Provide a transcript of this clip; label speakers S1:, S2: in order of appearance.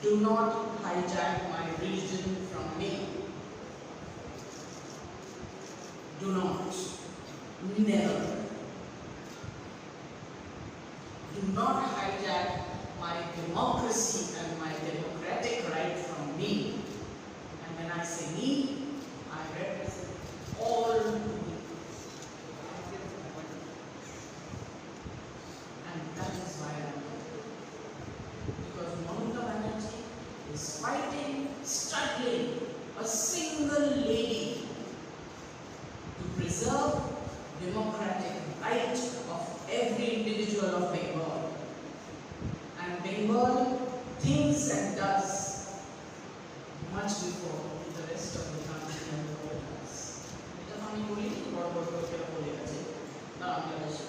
S1: Do not hijack my religion from me. Do not. Never. Do not hijack my democracy and my democratic right from me. And when I say me, I represent all people. And that is why I am here. Because Mamata Banerjee is fighting, struggling, a single lady to preserve democratic right of every individual of Bengal. And Bengal thinks and does much before the rest of the country and the world does. এটা আমি বলি বড় বড় করে বলে গেছে না বাংলাদেশে